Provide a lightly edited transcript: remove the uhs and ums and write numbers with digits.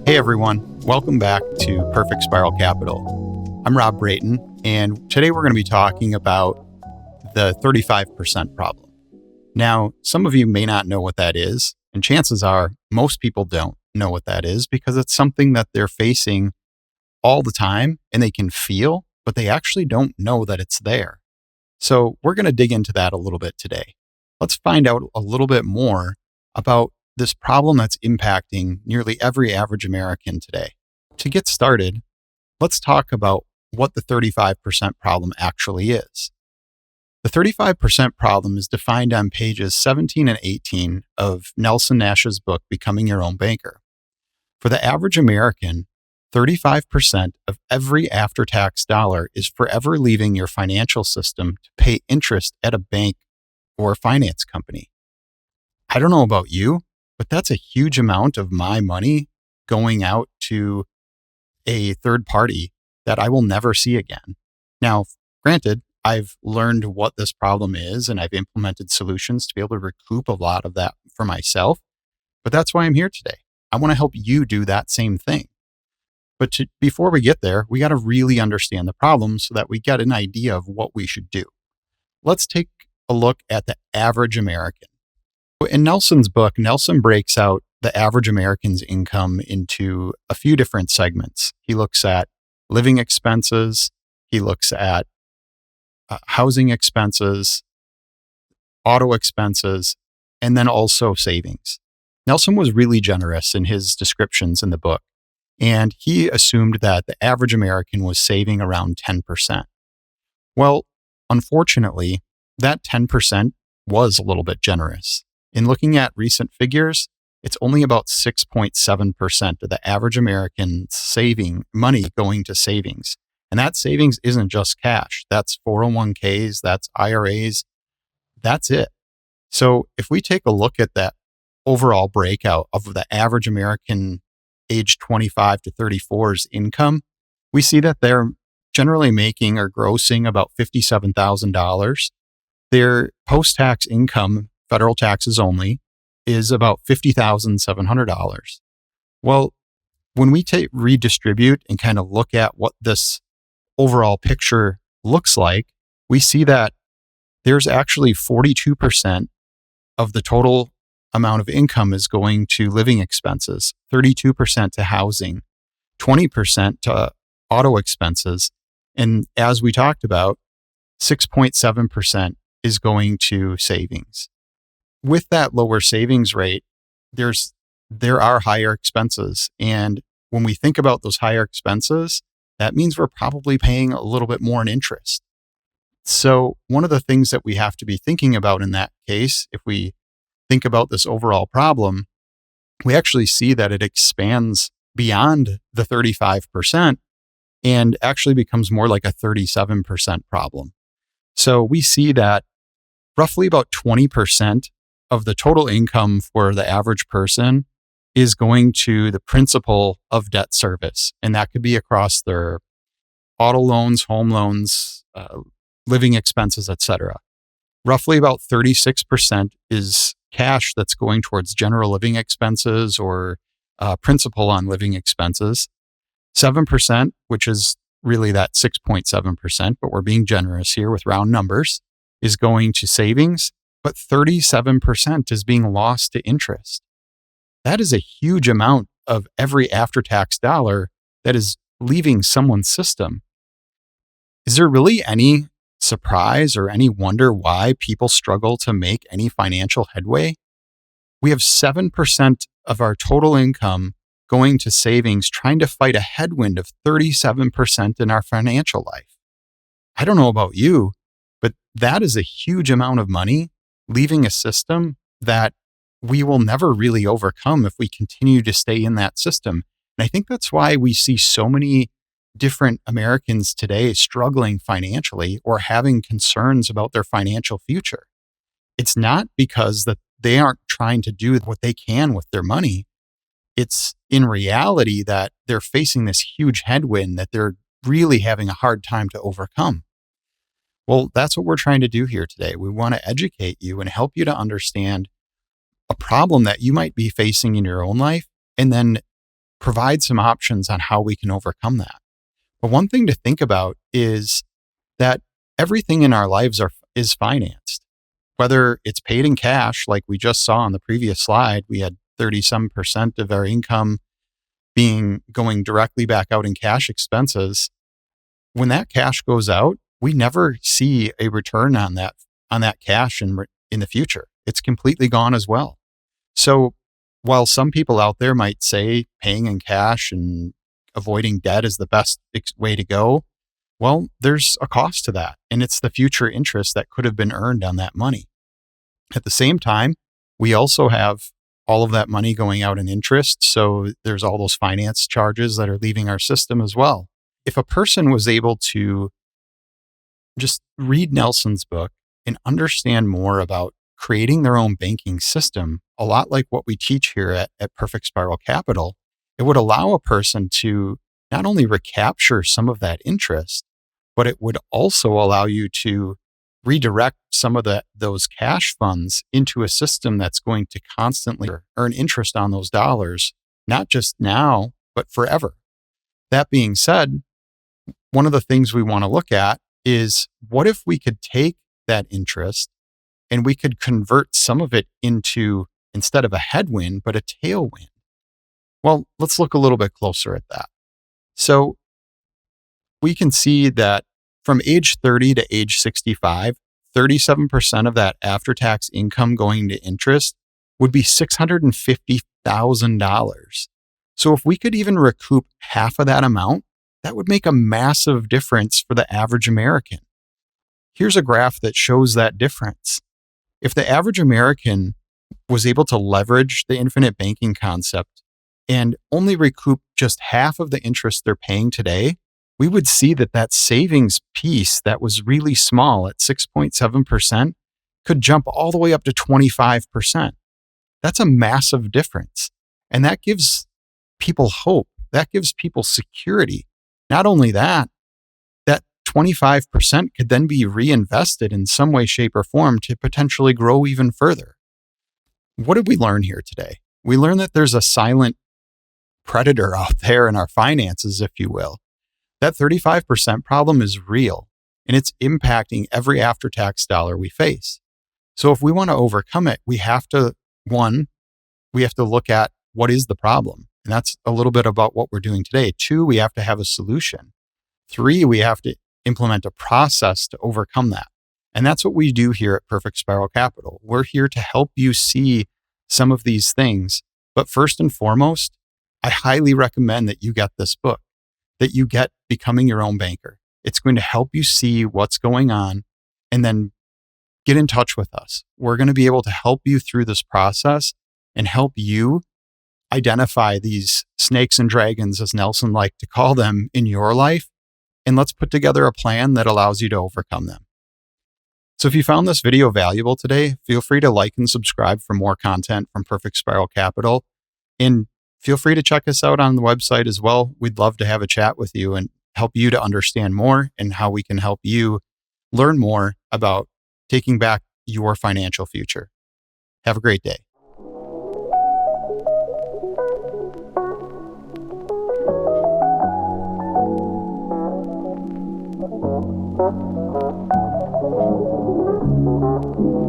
Hey everyone, welcome back to Perfect Spiral Capital. I'm Rob Brayton, and today we're going to be talking about the 35% problem. Now, some of you may not know what that is, and chances are most people don't know what that is because it's something that they're facing all the time and they can feel, but they actually don't know that it's there. So we're going to dig into that a little bit today. Let's find out a little bit more about this problem that's impacting nearly every average American today. To get started, let's talk about what the 35% problem actually is. The 35% problem is defined on pages 17 and 18 of Nelson Nash's book, Becoming Your Own Banker. For the average American, 35% of every after-tax dollar is forever leaving your financial system to pay interest at a bank or finance company. I don't know about you, but that's a huge amount of my money going out to a third party that I will never see again. Now, granted, I've learned what this problem is and I've implemented solutions to be able to recoup a lot of that for myself, but that's why I'm here today. I want to help you do that same thing. But before we get there, we got to really understand the problem so that we get an idea of what we should do. Let's take a look at the average American. In Nelson's book, Nelson breaks out the average American's income into a few different segments. He looks at living expenses, he looks at housing expenses, auto expenses, and then also savings. Nelson was really generous in his descriptions in the book, and he assumed that the average American was saving around 10%. Well, unfortunately, that 10% was a little bit generous. In looking at recent figures, it's only about 6.7% of the average American saving money going to savings. And that savings isn't just cash. That's 401ks, that's IRAs, that's it. So if we take a look at that overall breakout of the average American age 25 to 34's income, we see that they're generally making or grossing about $57,000. Their post-tax income, federal taxes only, is about $50,700. Well, when we redistribute and kind of look at what this overall picture looks like, we see that there's actually 42% of the total amount of income is going to living expenses, 32% to housing, 20% to auto expenses, and as we talked about, 6.7% is going to savings. With that lower savings rate, there are higher expenses. And when we think about those higher expenses, that means we're probably paying a little bit more in interest. So one of the things that we have to be thinking about in that case, if we think about this overall problem, we actually see that it expands beyond the 35% and actually becomes more like a 37% problem. So we see that roughly about 20% of the total income for the average person is going to the principal of debt service. And that could be across their auto loans, home loans, living expenses, etc. Roughly about 36% is cash that's going towards general living expenses or principal on living expenses. 7%, which is really that 6.7%, but we're being generous here with round numbers, is going to savings, but 37% is being lost to interest. That is a huge amount of every after-tax dollar that is leaving someone's system. Is there really any surprise or any wonder why people struggle to make any financial headway? We have 7% of our total income going to savings, trying to fight a headwind of 37% in our financial life. I don't know about you, but that is a huge amount of money leaving a system that we will never really overcome if we continue to stay in that system. And I think that's why we see so many different Americans today struggling financially or having concerns about their financial future. It's not because that they aren't trying to do what they can with their money. It's in reality that they're facing this huge headwind that they're really having a hard time to overcome. Well, that's what we're trying to do here today. We want to educate you and help you to understand a problem that you might be facing in your own life and then provide some options on how we can overcome that. But one thing to think about is that everything in our lives is financed, whether it's paid in cash, like we just saw on the previous slide. We had 30% of our income going directly back out in cash expenses. When that cash goes out, we never see a return on that cash in the future. It's completely gone as well. So while some people out there might say paying in cash and avoiding debt is the best way to go, well, there's a cost to that, and it's the future interest that could have been earned on that money. At the same time, we also have all of that money going out in interest, so there's all those finance charges that are leaving our system as well. If a person was able to just read Nelson's book and understand more about creating their own banking system, a lot like what we teach here at Perfect Spiral Capital, it would allow a person to not only recapture some of that interest, but it would also allow you to redirect some of those cash funds into a system that's going to constantly earn interest on those dollars, not just now, but forever. That being said, one of the things we want to look at is, what if we could take that interest and we could convert some of it into, instead of a headwind, but a tailwind? Well, let's look a little bit closer at that. So we can see that from age 30 to age 65, 37% of that after-tax income going to interest would be $650,000. So if we could even recoup half of that amount, that would make a massive difference for the average American. Here's a graph that shows that difference. If the average American was able to leverage the infinite banking concept and only recoup just half of the interest they're paying today, we would see that savings piece that was really small at 6.7% could jump all the way up to 25%. That's a massive difference. And that gives people hope. That gives people security. Not only that 25% could then be reinvested in some way, shape, or form to potentially grow even further. What did we learn here today? We learned that there's a silent predator out there in our finances, if you will. That 35% problem is real, and it's impacting every after-tax dollar we face. So if we want to overcome it, we have to look at what is the problem. And that's a little bit about what we're doing today. 2, we have to have a solution. 3, we have to implement a process to overcome that. And that's what we do here at Perfect Spiral Capital. We're here to help you see some of these things. But first and foremost, I highly recommend that you get this book, that you get Becoming Your Own Banker. It's going to help you see what's going on, and then get in touch with us. We're going to be able to help you through this process and help you identify these snakes and dragons, as Nelson liked to call them, in your life. And let's put together a plan that allows you to overcome them. So if you found this video valuable today, feel free to like and subscribe for more content from Perfect Spiral Capital. And feel free to check us out on the website as well. We'd love to have a chat with you and help you to understand more and how we can help you learn more about taking back your financial future. Have a great day. Thank you.